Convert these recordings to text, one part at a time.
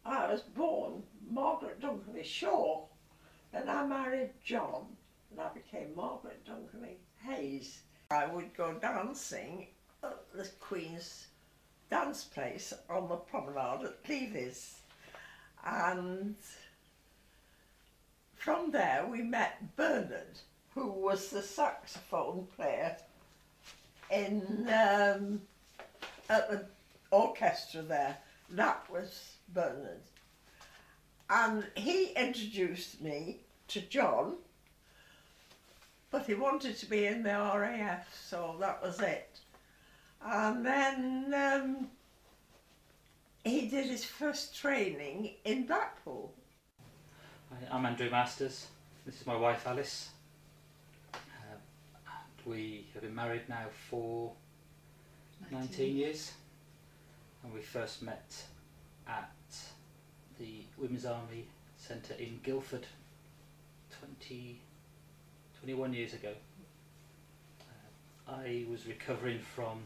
I was born Margaret Dunkley Shaw. Then I married John and I became Margaret Dunkley Hayes. I would go dancing at the Queen's dance place on the promenade at Cleves. And from there we met Bernard, who was the saxophone player in at the orchestra there. That was Bernard. And he introduced me to John, but he wanted to be in the RAF, so that was it. And then he did his first training in Blackpool. I'm Andrew Masters. This is my wife Alice. We have been married now for 19 years, and we first met at the Women's Army Centre in Guildford 21 years ago. I was recovering from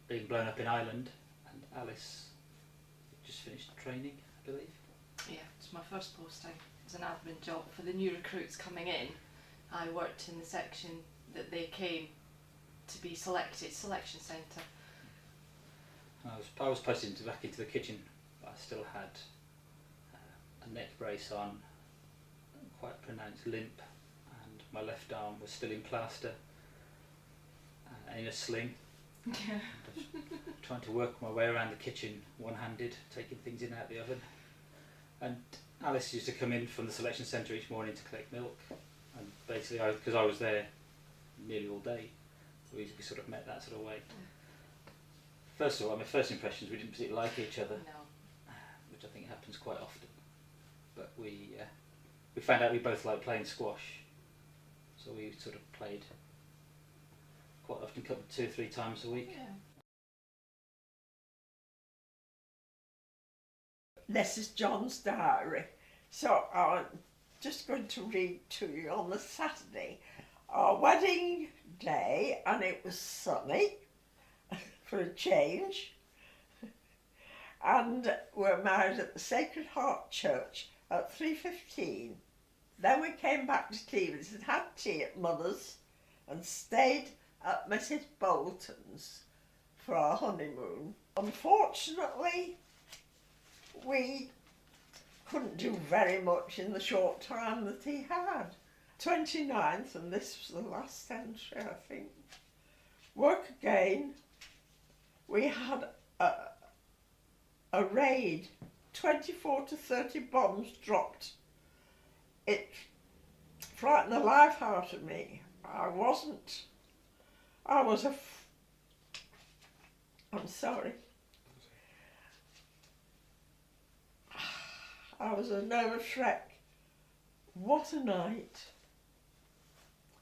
being blown up in Ireland, and Alice just finished training, I believe. Yeah, it's my first posting. It was an admin job for the new recruits coming in. I worked in the section that they came to be selected, selection centre. I was posted back into the kitchen, but I still had a neck brace on, quite a pronounced limp, and my left arm was still in plaster and in a sling. Yeah. Trying to work my way around the kitchen one-handed, taking things in and out the oven. And Alice used to come in from the selection centre each morning to collect milk, and basically, because I was there nearly all day, we sort of met that sort of way. First of all, my first impressions, we didn't particularly like each other, No. which I think happens quite often. But we found out we both liked playing squash, so we sort of played quite often, 2 or 3 times a week. Yeah. This is John's diary. So I'm just going to read to you on the Saturday, our wedding day, and it was sunny for a change. And we're married at the Sacred Heart Church at 3:15. Then we came back to Cleves and had tea at Mother's and stayed at Mrs. Bolton's for our honeymoon. Unfortunately, we couldn't do very much in the short time that he had. 29th, and this was the last entry, I think. Work again. We had a raid, 24 to 30 bombs dropped. It frightened the life out of me. I'm sorry. I was a nervous wreck. What a night.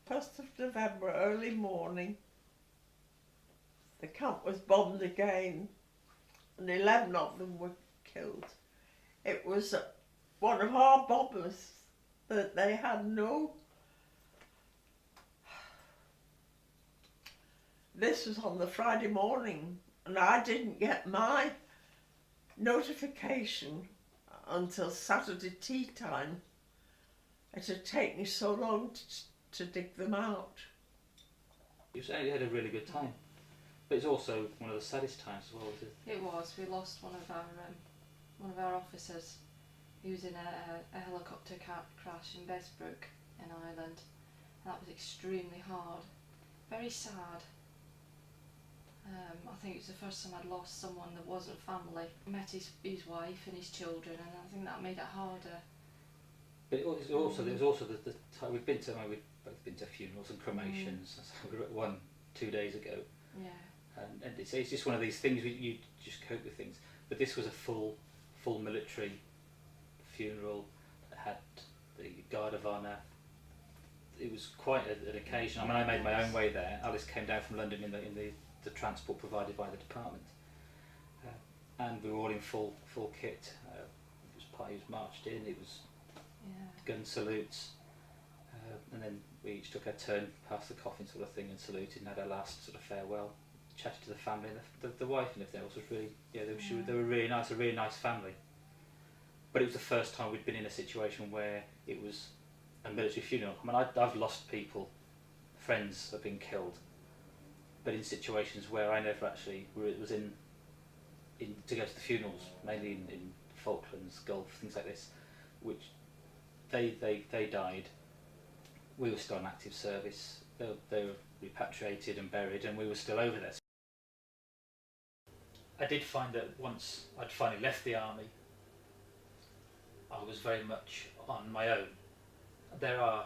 1st of November, early morning. The camp was bombed again, and 11 of them were killed. It was one of our bombers that they had no... This was on the Friday morning, and I didn't get my notification until Saturday tea time. It had taken me so long to dig them out. You had a really good time, but it's also one of the saddest times as well, isn't it? It was. We lost one of our officers. He was in a helicopter crash in Besbrook in Ireland. And that was extremely hard, very sad. I think it was the first time I'd lost someone that wasn't family. I met his wife and his children, and I think that made it harder. But it was also there was also the time we've both been to funerals and cremations. We were at one 2 days ago. Yeah. And it's just one of these things you just cope with things. But this was a full military funeral that had the Guard of Honour. It was quite an occasion. I mean, I made my own way there. Alice came down from London in the transport provided by the department, and we were all in full kit. It was parties marched in. It was gun salutes, and then we each took our turn past the coffin sort of thing and saluted and had our last sort of farewell. chatted to the family, and the wife and everything else was really, they were really nice, a really nice family. But it was the first time we'd been in a situation where it was a military funeral. I mean, I've lost people, friends have been killed, but in situations where I never actually was in to go to the funerals, mainly in Falklands, Gulf, things like this, which they died. We were still in active service. They were repatriated and buried, and we were still over there. I did find that once I'd finally left the army, I was very much on my own. There are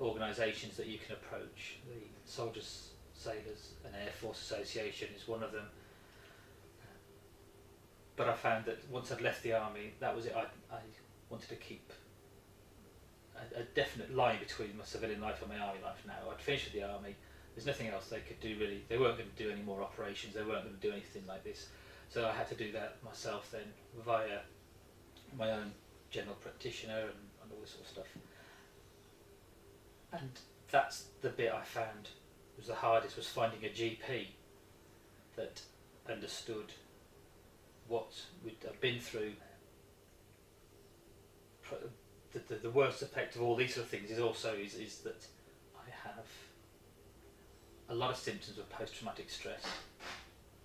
organisations that you can approach. The Soldiers, Sailors and Air Force Association is one of them. But I found that once I'd left the army, that was it. I wanted to keep a definite line between my civilian life and my army life now. I'd finished with the army. There's nothing else they could do really. They weren't going to do any more operations. They weren't going to do anything like this. So I had to do that myself then via my own general practitioner and all this sort of stuff. And that's the bit I found was the hardest, was finding a GP that understood what I've been through. The worst effect of all these sort of things is also is that I have a lot of symptoms of post-traumatic stress.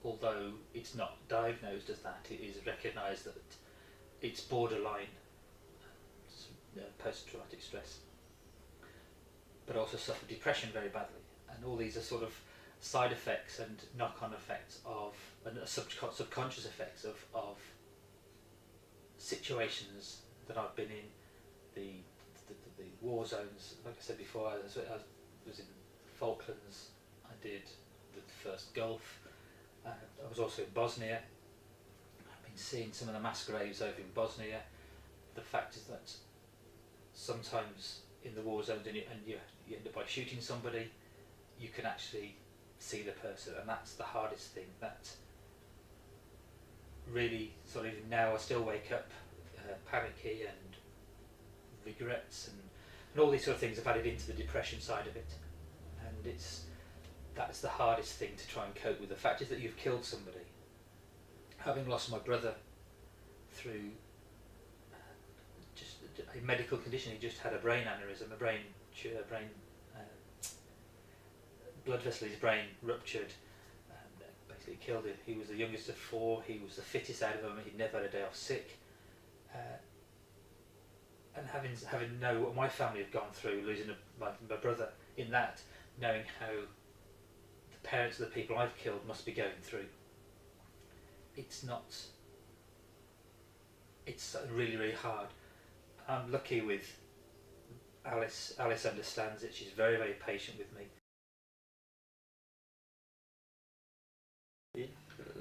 Although it's not diagnosed as that, it is recognised that it's borderline post-traumatic stress. But I also suffer depression very badly, and all these are sort of side effects and knock-on effects of, and subconscious effects of situations that I've been in, the war zones. Like I said before, I was in Falklands, I did the first Gulf, I was also in Bosnia. I've been seeing some of the mass graves over in Bosnia. The fact is that sometimes in the war zones, and you end up by shooting somebody, you can actually see the person, and that's the hardest thing. That really, sort of, even now I still wake up panicky and regrets and all these sort of things have added into the depression side of it, and that's the hardest thing to try and cope with. The fact is that you've killed somebody. Having lost my brother through just a medical condition, he just had a brain aneurysm, blood vessel in his brain ruptured and basically killed him. He was the youngest of four, he was the fittest out of them, he'd never had a day off sick. And having know what my family have gone through, losing my brother in that, knowing how the parents of the people I've killed must be going through, it's really, really hard. I'm lucky with Alice. Alice understands it. She's very, very patient with me. Yeah,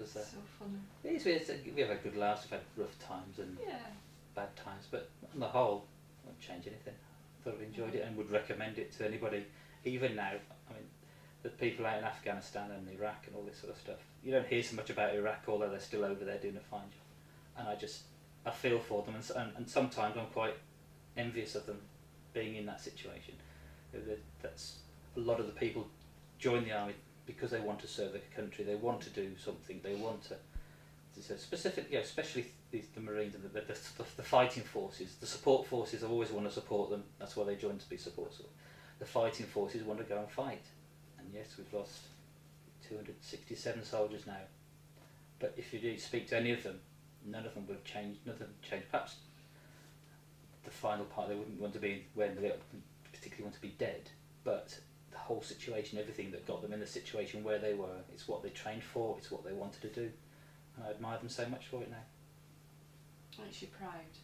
So funny. we have a good laugh. We've had rough times and bad times, but on the whole, I won't change anything. I thought I've enjoyed it and would recommend it to anybody. Even now, I mean, the people out in Afghanistan and Iraq and all this sort of stuff. You don't hear so much about Iraq, although they're still over there doing a fine job. And I feel for them, and sometimes I'm quite envious of them being in that situation. That's a lot of the people join the army because they want to serve their country, they want to do something, they want to specific, especially the Marines and the fighting forces, the support forces. I've always want to support them. That's why they join, to be supporters. The fighting forces want to go and fight, and yes, we've lost 267 soldiers now. But if you do speak to any of them, none of them would have changed. Nothing changed. Perhaps the final part, they wouldn't want to be when they particularly want to be dead, but the whole situation, everything that got them in the situation where they were, it's what they trained for, it's what they wanted to do, and I admire them so much for it now. Makes you proud.